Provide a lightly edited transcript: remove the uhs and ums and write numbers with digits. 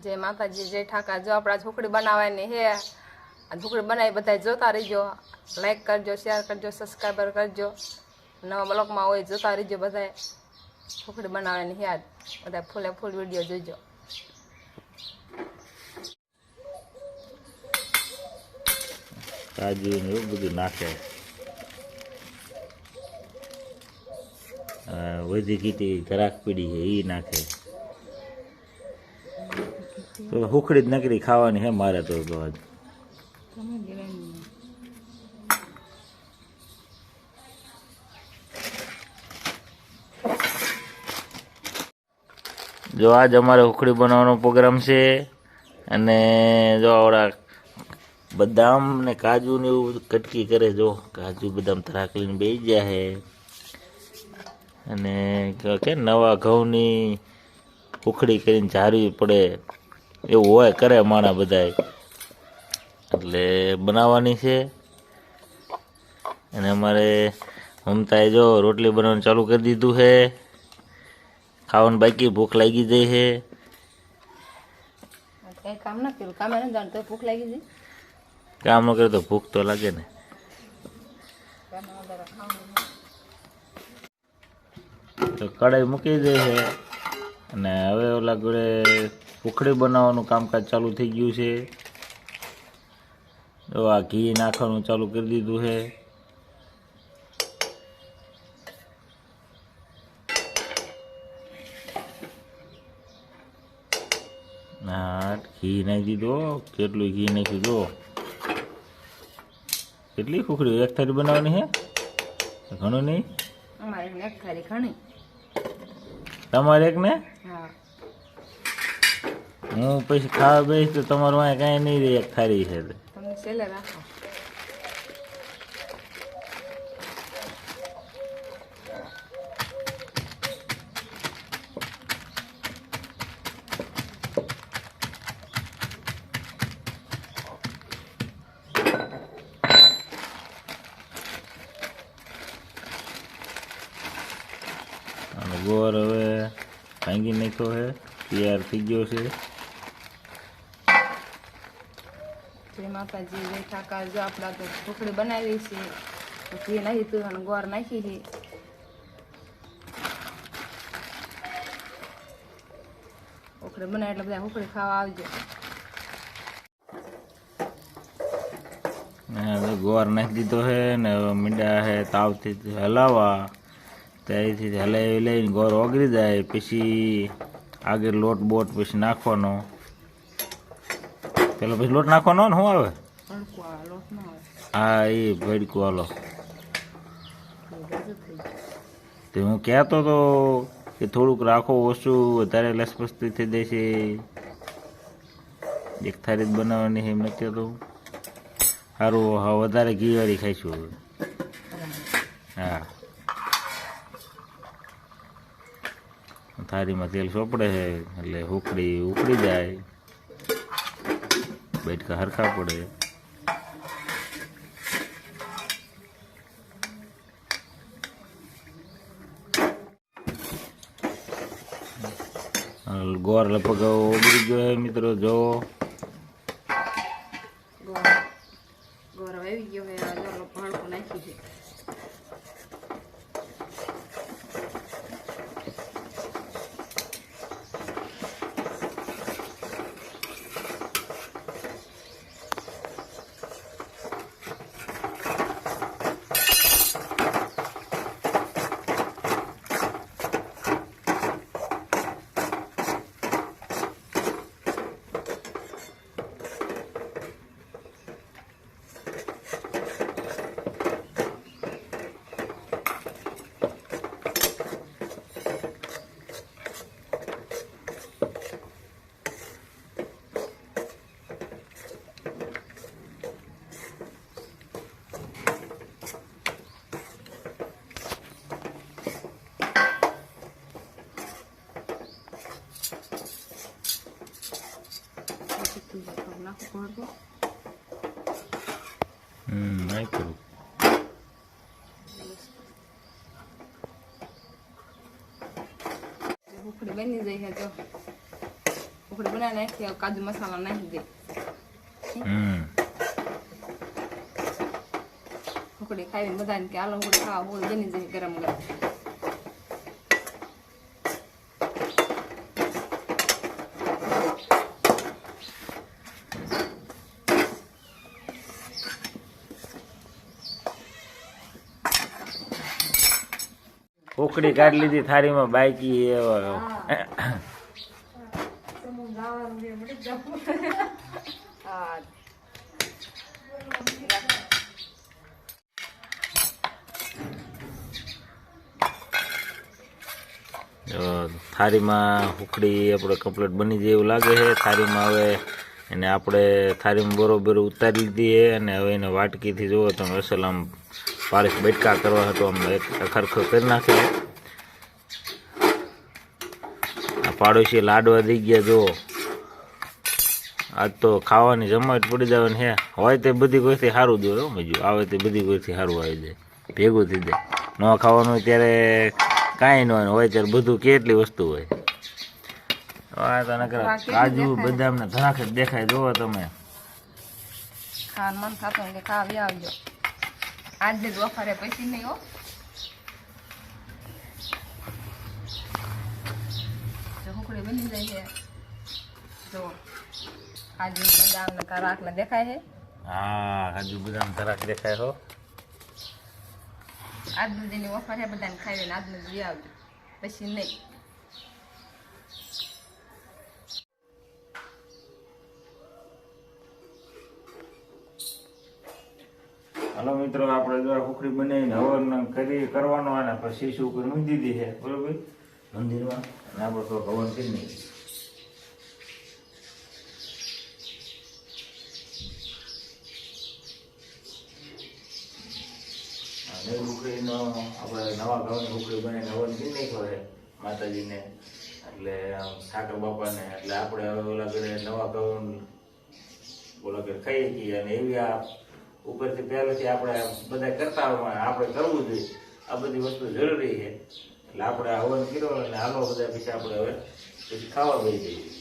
जय माताजी जय ठाकर। जो अपना झोकड़ी बनावानी है, आ झोकड़ी बनावी बधाय जोता रहीजो। लाइक करजो, शेयर करजो, सब्सक्राइबर करजो। नवा ब्लॉग में होय जोता रहीजो बधाय। झोकड़ी बनावानी है आज बधाय फूले फूल वीडियो जोजो। काजू ने એવું બધું નાખે વધી કીટી ઘરાક પીડી છે એ નાખે તો હુખડી જ નકરી ખાવાની હે મારે તો આજ જો આજ અમારે હુખડી બનાવવાનો પ્રોગ્રામ છે અને જો આવડા બદામ ને કાજુ ને એવું કટકી કરે જો કાજુ બદામ ધરાકલીને બેસી ગયા છે અને કે નવા ઘઉંની ઉખડી કરીને ઝારવી પડે એવું હોય કરે માણા બધાય એટલે બનાવવાની છે અને અમારે મમતાએ જો રોટલી બનાવવાનું ચાલુ કરી દીધું છે ખાવાનું બાકી ભૂખ લાગી જાય છે કઈ કામ ના કર્યું કામે ન જાણતો ભૂખ લાગી જાય કામ ન કરે તો ભૂખ તો લાગે ને તો કઢાઈ મૂકી દે છે અને હવે ઓલા ગોળે ઉખડી બનાવવાનું કામકાજ ચાલુ થઈ ગયું છે તો આ ઘી નાખવાનું ચાલુ કરી દીધું છે હા ઘી નાખી દીધો કેટલું ઘી નાખ્યું જો કેટલી ઉખડી એક થાળી બનાવવાની છે ઘણું નહીં અમારે એક થાળી ઘણી તમારે એક ને હા હું પછી ખાવા બેસ તો તમારું અહીં કાંઈ નહીં રહે એક થાળી છે તમે છેલ્લે રાખો ગોળ હવે ભાંગી નાખ્યો છે તૈયાર થઈ ગયો છે જય માતાજી જય ઠાકર જો આપણા તો ઢોકળી બનાવી છે ઘી નાખી તું અને ગોળ નાખી છે ઢોકળી બનાવે એટલે બધા ઢોકળી ખાવા આવજો ગોળ નાખી દીધો છે ને હવે મીંડા છે તાવથી હલાવવા ત્યાંથી હલાવી લઈને ગોળ ઓગળી જાય પછી આગળ લોટ બોટ પછી નાખવાનો પેલો પછી લોટ નાખવાનો ને શું આવે હા એ ભડકું હાલો તો હું કહેતો તો કે થોડુંક રાખો ઓછું વધારે લસપસતી થઈ જાય છે એક થાળી જ બનાવવાની છે એમ નથી કહેતો સારું હા વધારે ઘીવાળી ખાઈશું હવે હા થાળીમાં તેલ ચોપડે છે એટલે ઉકળી જાય બેઠકા હરખા પડે ગોળ લગભગ ઓગળી ગયો મિત્રો જો ગોળ આવી ગયો હે આ જો ભડકો નાખી છે નહીં કરું ઉખડી બની જાય છે તો ઢોકળી બનાવી નાખી, હવે કાજુ મસાલા નાખી દે. ઢોકળી ખાવીને બધાને કે હાલો ઢોકળી ખાવા, ઢોકળી બની જાય ગરમ ગરમ. ઉકળી કાઢી લીધી થાળીમાં બાકી એવા. થાળીમાં ઉકળી આપણે કમ્પ્લીટ બની જાય એવું લાગે છે. થાળીમાં હવે એને આપણે થાળીમાં બરોબર ઉતારી લીધી છે અને હવે એને વાટકીથી જુઓ તમે અસલ આમ પારીસ બેટકા કરવા હતો આમ એક ખરખર કરી નાખે. આ પાડોશી લાડવા દઈ ગયા જુઓ. આજ તો ખાવાની જમાવટ પડી જવાની હે. હોય તે બધી કોઈથી સારું દો મજુ આવે તે બધી કોઈથી સારું આવી જાય, ભેગું થઈ જાય. ન ખાવાનું હોય ત્યારે કાંઈ ન હોય ત્યારે બધું કેટલી વસ્તુ હોય. કાજુ બદામ ને ધરાખ દેખાય જોવો તમે. ખાવાનું મન થતું હોય કે ખાવી આવજો. આજે જ વફારે પૈસી નહીં હો. જો ઢોકળી બની જાય છે. જો કાજુ બદામ ને ધરાખ ને દેખાય છે. હા કાજુ બદામ ધરાખ દેખાય હો. આજનું જેની ઓફર છે બધાને ખાઈ ને આજનું લઈ આવજો, પછી નહીં. હાલો મિત્રો, આપણે જો ખુખડી બનાવીને હવન કરવાનો અને પછી શીશુ ઉપર મૂકી દીધી છે બરોબર મંદિરમાં, અને આપણે થોડુંક હવન કરી નાખીએ. ખુખડીનો આપણે નવા ઘઉંની ખુખડી બનાવીને હવન કરી નાખ્યો છે માતાજીને, એટલે ઠાકર બાપાને. એટલે આપણે હવે ઓલા ઘરે નવા ઘઉં ઓલા ઘરે ખાઈએ છીએ, અને એવી આ ઉપરથી પહેલેથી આપણે બધા કરતા હોય આપણે કરવું જોઈએ. આ બધી વસ્તુ જરૂરી છે. એટલે આપણે હવન કર્યો અને હાલો બધા પછી આપણે હવે પછી ખાવા બેસી જઈએ.